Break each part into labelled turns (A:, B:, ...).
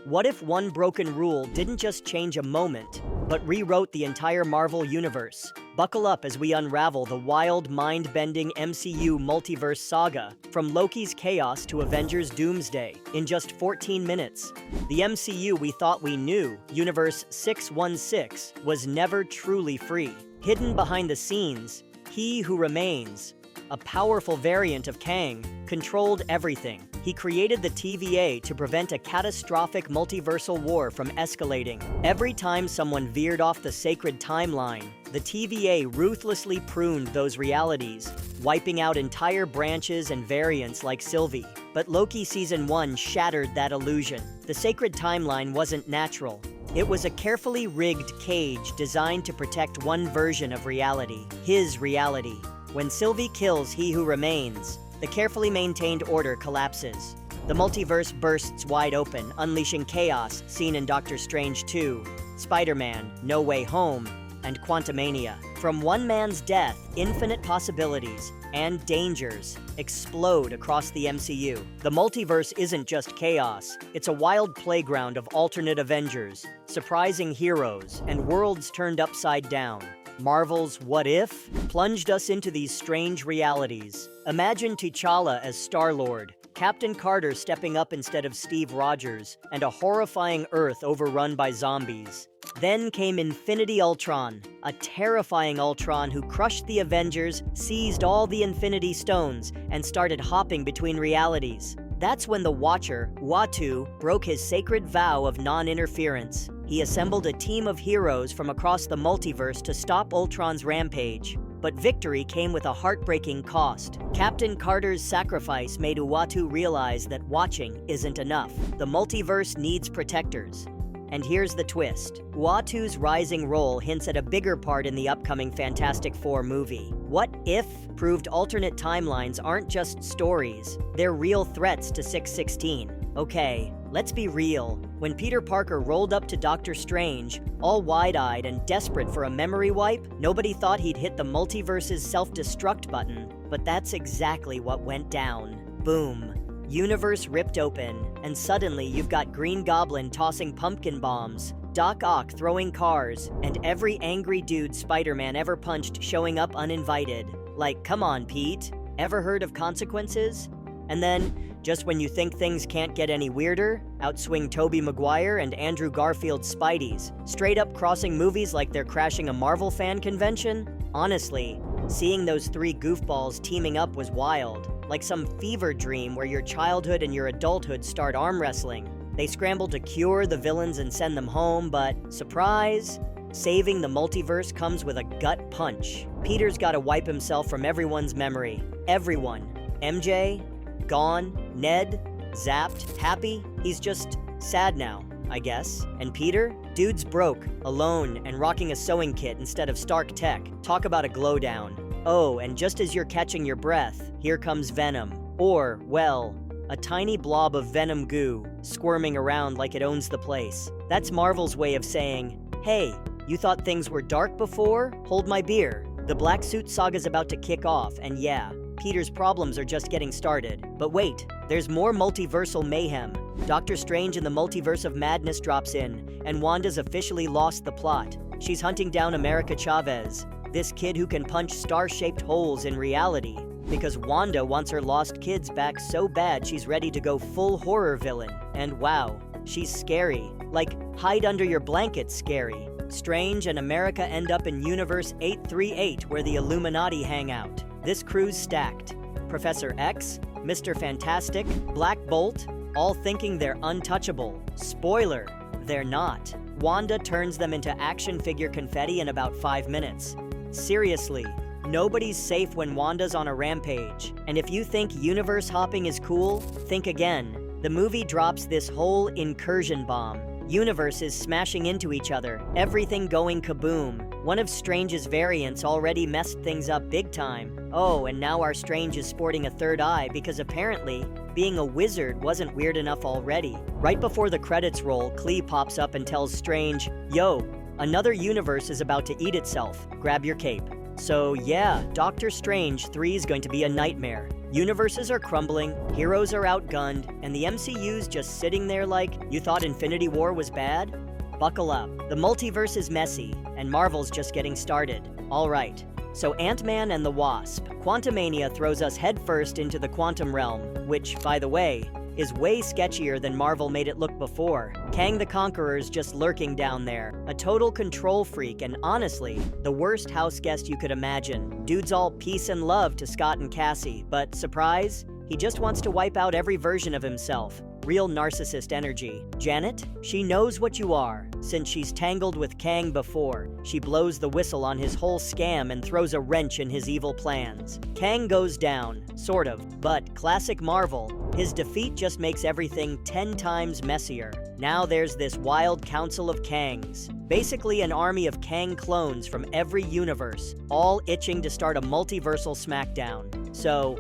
A: What if one broken rule didn't just change a moment, but rewrote the entire Marvel universe? Buckle up as we unravel the wild, mind-bending MCU Multiverse Saga, from Loki's chaos to Avengers' doomsday, in just 14 minutes. The MCU we thought we knew, Universe 616, was never truly free. Hidden behind the scenes, He Who Remains, a powerful variant of Kang, controlled everything. He created the TVA to prevent a catastrophic multiversal war from escalating. Every time someone veered off the sacred timeline, the TVA ruthlessly pruned those realities, wiping out entire branches and variants like Sylvie. But Loki Season 1 shattered that illusion. The sacred timeline wasn't natural. It was a carefully rigged cage designed to protect one version of reality, his reality. When Sylvie kills He Who Remains, the carefully maintained order collapses. The multiverse bursts wide open, unleashing chaos seen in Doctor Strange 2, Spider-Man, No Way Home, and Quantumania. From one man's death, infinite possibilities and dangers explode across the MCU. The multiverse isn't just chaos, it's a wild playground of alternate Avengers, surprising heroes, and worlds turned upside down. Marvel's What If plunged us into these strange realities. Imagine T'Challa as Star-Lord, Captain Carter stepping up instead of Steve Rogers, and a horrifying Earth overrun by zombies. Then came Infinity Ultron, a terrifying Ultron who crushed the Avengers, seized all the Infinity Stones, and started hopping between realities. That's when the Watcher, Uatu, broke his sacred vow of non-interference. He assembled a team of heroes from across the multiverse to stop Ultron's rampage. But victory came with a heartbreaking cost. Captain Carter's sacrifice made Uatu realize that watching isn't enough. The multiverse needs protectors. And here's the twist. Uatu's rising role hints at a bigger part in the upcoming Fantastic Four movie. What If proved alternate timelines aren't just stories, they're real threats to 616. Okay, let's be real. When Peter Parker rolled up to Doctor Strange, all wide-eyed and desperate for a memory wipe, nobody thought he'd hit the multiverse's self-destruct button, but that's exactly what went down. Boom. Universe ripped open, and suddenly you've got Green Goblin tossing pumpkin bombs, Doc Ock throwing cars, and every angry dude Spider-Man ever punched showing up uninvited. Like, come on, Pete. Ever heard of consequences? And then, just when you think things can't get any weirder, out swing Tobey Maguire and Andrew Garfield's Spideys, straight up crossing movies like they're crashing a Marvel fan convention? Honestly, seeing those three goofballs teaming up was wild. Like some fever dream where your childhood and your adulthood start arm wrestling. They scramble to cure the villains and send them home, but surprise! Saving the multiverse comes with a gut punch. Peter's gotta wipe himself from everyone's memory. Everyone. MJ? Gone? Ned? Zapped? Happy? He's just sad now, I guess. And Peter? Dude's broke, alone, and rocking a sewing kit instead of Stark Tech. Talk about a glow down. Oh, and just as you're catching your breath, here comes Venom. Or, well, a tiny blob of Venom goo, squirming around like it owns the place. That's Marvel's way of saying, hey, you thought things were dark before? Hold my beer. The Black Suit Saga's about to kick off, and yeah, Peter's problems are just getting started. But wait, there's more multiversal mayhem. Doctor Strange and the Multiverse of Madness drops in, and Wanda's officially lost the plot. She's hunting down America Chavez, this kid who can punch star-shaped holes in reality, because Wanda wants her lost kids back so bad she's ready to go full horror villain. And wow, she's scary. Like, hide under your blanket scary. Strange and America end up in Universe 838 where the Illuminati hang out. This crew's stacked. Professor X, Mr. Fantastic, Black Bolt, all thinking they're untouchable. Spoiler, they're not. Wanda turns them into action figure confetti in about 5 minutes. Seriously, nobody's safe when Wanda's on a rampage. And if you think universe hopping is cool, think again. The movie drops this whole incursion bomb. Universes smashing into each other, everything going kaboom. One of Strange's variants already messed things up big time. Oh, and now our Strange is sporting a third eye because apparently, being a wizard wasn't weird enough already. Right before the credits roll, Klee pops up and tells Strange, yo, another universe is about to eat itself. Grab your cape. So yeah, Doctor Strange 3 is going to be a nightmare. Universes are crumbling, heroes are outgunned, and the MCU's just sitting there like, you thought Infinity War was bad? Buckle up. The multiverse is messy, and Marvel's just getting started. Alright, so Ant-Man and the Wasp. Quantumania throws us headfirst into the quantum realm, which, by the way, is way sketchier than Marvel made it look before. Kang the Conqueror's just lurking down there, a total control freak and honestly, the worst house guest you could imagine. Dude's all peace and love to Scott and Cassie, but surprise? He just wants to wipe out every version of himself. Real narcissist energy. Janet? She knows what you are. Since she's tangled with Kang before, she blows the whistle on his whole scam and throws a wrench in his evil plans. Kang goes down, sort of, but classic Marvel, his defeat just makes everything 10 times messier. Now there's this wild Council of Kangs. Basically an army of Kang clones from every universe, all itching to start a multiversal smackdown. So,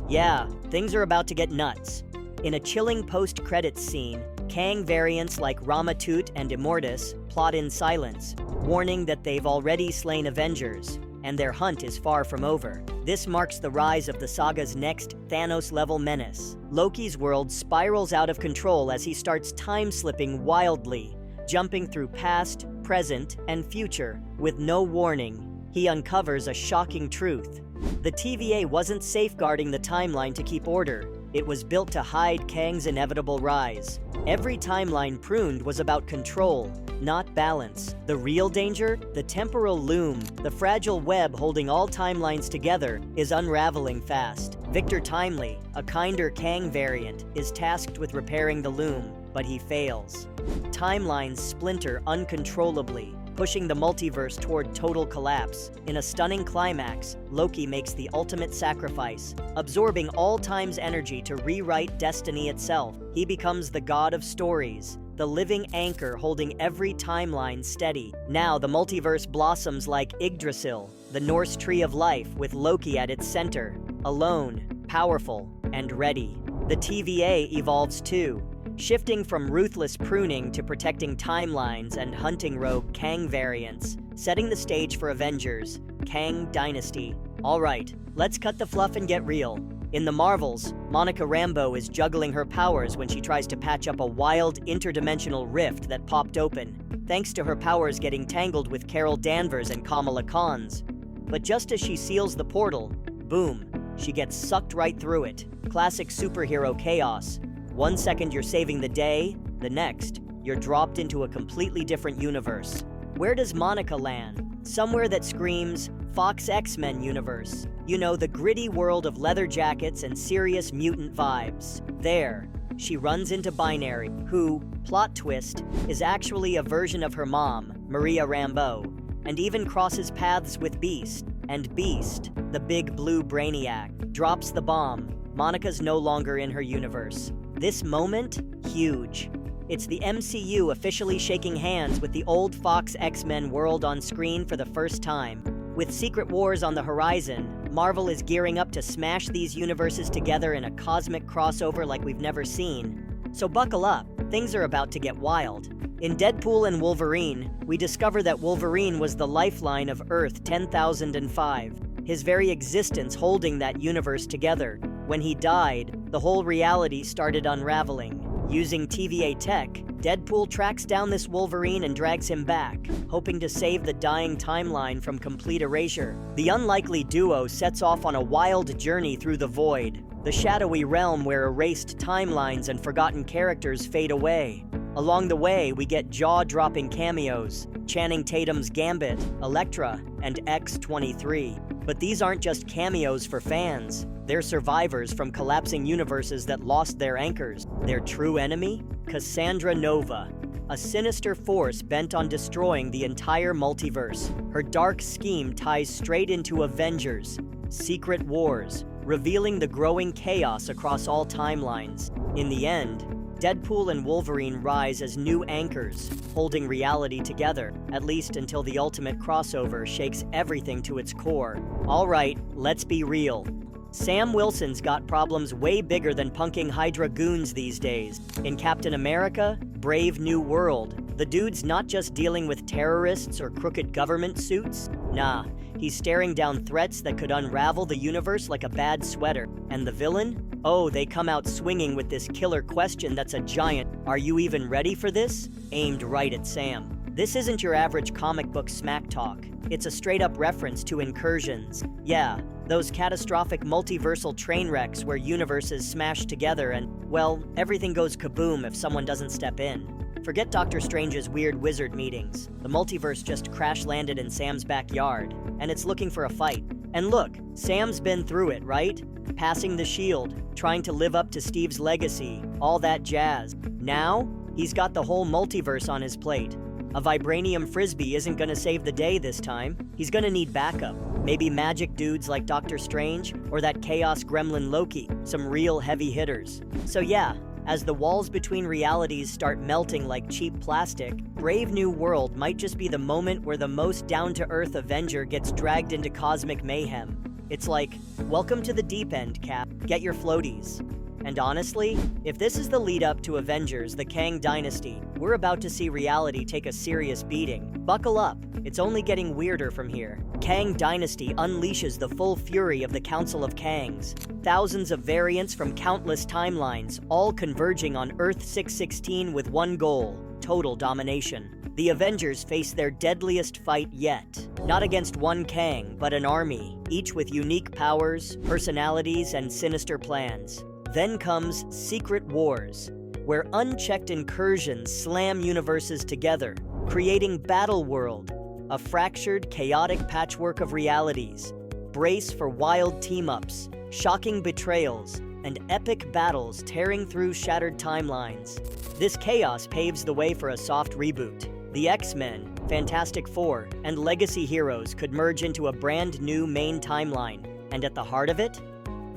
A: yeah, things are about to get nuts. In a chilling post-credits scene, Kang variants like Ramatut and Immortus plot in silence, warning that they've already slain Avengers, and their hunt is far from over. This marks the rise of the saga's next Thanos-level menace. Loki's world spirals out of control as he starts time-slipping wildly, jumping through past, present, and future. With no warning, he uncovers a shocking truth. The TVA wasn't safeguarding the timeline to keep order. It was built to hide Kang's inevitable rise. Every timeline pruned was about control, not balance. The real danger? The temporal loom, the fragile web holding all timelines together, is unraveling fast. Victor Timely, a kinder Kang variant, is tasked with repairing the loom, but he fails. Timelines splinter uncontrollably, pushing the multiverse toward total collapse. In a stunning climax, Loki makes the ultimate sacrifice, absorbing all time's energy to rewrite destiny itself. He becomes the god of stories, the living anchor holding every timeline steady. Now the multiverse blossoms like Yggdrasil, the Norse tree of life, with Loki at its center, alone, powerful, and ready. The TVA evolves too, shifting from ruthless pruning to protecting timelines and hunting rogue Kang variants, setting the stage for Avengers, Kang Dynasty. Alright, let's cut the fluff and get real. In the Marvels, Monica Rambeau is juggling her powers when she tries to patch up a wild interdimensional rift that popped open, thanks to her powers getting tangled with Carol Danvers and Kamala Khan's. But just as she seals the portal, boom, she gets sucked right through it. Classic superhero chaos. 1 second you're saving the day, the next, you're dropped into a completely different universe. Where does Monica land? Somewhere that screams, Fox X-Men universe. You know, the gritty world of leather jackets and serious mutant vibes. There, she runs into Binary, who, plot twist, is actually a version of her mom, Maria Rambeau, and even crosses paths with Beast. And Beast, the big blue brainiac, drops the bomb. Monica's no longer in her universe. This moment? Huge. It's the MCU officially shaking hands with the old Fox X-Men world on screen for the first time. With Secret Wars on the horizon, Marvel is gearing up to smash these universes together in a cosmic crossover like we've never seen. So buckle up, things are about to get wild. In Deadpool and Wolverine, we discover that Wolverine was the lifeline of Earth 10,005, his very existence holding that universe together. When he died, the whole reality started unraveling. Using TVA tech, Deadpool tracks down this Wolverine and drags him back, hoping to save the dying timeline from complete erasure. The unlikely duo sets off on a wild journey through the void, the shadowy realm where erased timelines and forgotten characters fade away. Along the way, we get jaw-dropping cameos, Channing Tatum's Gambit, Elektra, and X-23. But these aren't just cameos for fans. They're survivors from collapsing universes that lost their anchors. Their true enemy? Cassandra Nova, a sinister force bent on destroying the entire multiverse. Her dark scheme ties straight into Avengers, Secret Wars, revealing the growing chaos across all timelines. In the end, Deadpool and Wolverine rise as new anchors, holding reality together, at least until the ultimate crossover shakes everything to its core. Alright, let's be real. Sam Wilson's got problems way bigger than punking Hydra goons these days. In Captain America, Brave New World, the dude's not just dealing with terrorists or crooked government suits. Nah, He's staring down threats that could unravel the universe like a bad sweater. And the villain? Oh, they come out swinging with this killer question that's a giant "Are you even ready for this?" aimed right at Sam. This isn't your average comic book smack talk. It's a straight-up reference to incursions. Yeah, those catastrophic multiversal train wrecks where universes smash together and, well, everything goes kaboom if someone doesn't step in. Forget Doctor Strange's weird wizard meetings. The multiverse just crash-landed in Sam's backyard, and it's looking for a fight. And look, Sam's been through it, right? Passing the shield, trying to live up to Steve's legacy, all that jazz. Now, he's got the whole multiverse on his plate. A vibranium frisbee isn't gonna save the day this time. He's gonna need backup. Maybe magic dudes like Doctor Strange, or that chaos gremlin Loki, some real heavy hitters. So yeah, as the walls between realities start melting like cheap plastic, Brave New World might just be the moment where the most down-to-earth Avenger gets dragged into cosmic mayhem. It's like, welcome to the deep end, Cap. Get your floaties. And honestly, if this is the lead-up to Avengers, the Kang Dynasty, we're about to see reality take a serious beating. Buckle up, it's only getting weirder from here. Kang Dynasty unleashes the full fury of the Council of Kangs. Thousands of variants from countless timelines, all converging on Earth 616 with one goal: total domination. The Avengers face their deadliest fight yet. Not against one Kang, but an army, each with unique powers, personalities, and sinister plans. Then comes Secret Wars, where unchecked incursions slam universes together, creating Battle World, a fractured, chaotic patchwork of realities. Brace for wild team-ups, shocking betrayals, and epic battles tearing through shattered timelines. This chaos paves the way for a soft reboot. The X-Men, Fantastic Four, and Legacy heroes could merge into a brand new main timeline. And at the heart of it,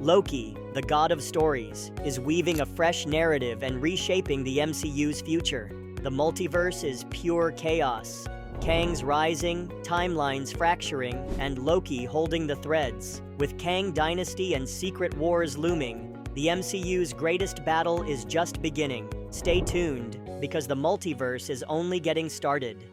A: Loki, the god of stories, is weaving a fresh narrative and reshaping the MCU's future. The multiverse is pure chaos. Kangs rising, timelines fracturing, and Loki holding the threads. With Kang Dynasty and Secret Wars looming, the MCU's greatest battle is just beginning. Stay tuned, because the multiverse is only getting started.